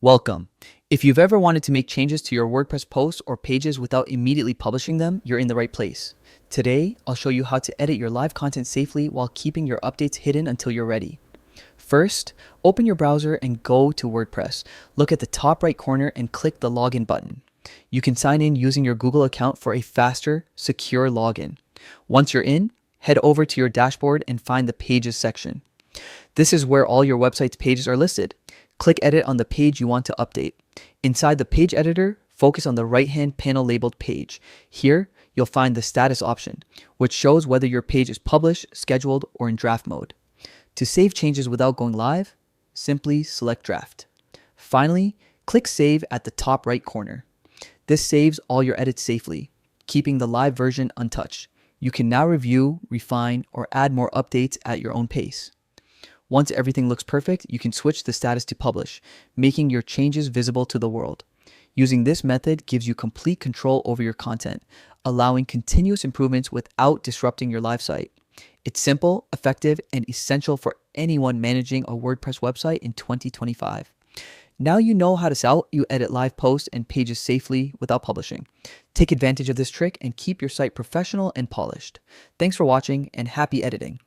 Welcome. If you've ever wanted to make changes to your WordPress posts or pages without immediately publishing them, you're in the right place. Today, I'll show you how to edit your live content safely while keeping your updates hidden until you're ready. First, open your browser and go to WordPress. Look at the top right corner and click the login button. You can sign in using your Google account for a faster, secure login. Once you're in, head over to your dashboard and find the Pages section. This is where all your website's pages are listed. Click Edit on the page you want to update. Inside the page editor, focus on the right-hand panel labeled Page. Here, you'll find the status option, which shows whether your page is published, scheduled, or in draft mode. To save changes without going live, simply select Draft. Finally, click Save at the top right corner. This saves all your edits safely, keeping the live version untouched. You can now review, refine, or add more updates at your own pace. Once everything looks perfect, you can switch the status to publish, making your changes visible to the world. Using this method gives you complete control over your content, allowing continuous improvements without disrupting your live site. It's simple, effective, and essential for anyone managing a WordPress website in 2025. Now you know how to edit live posts and pages safely without publishing. Take advantage of this trick and keep your site professional and polished. Thanks for watching and happy editing.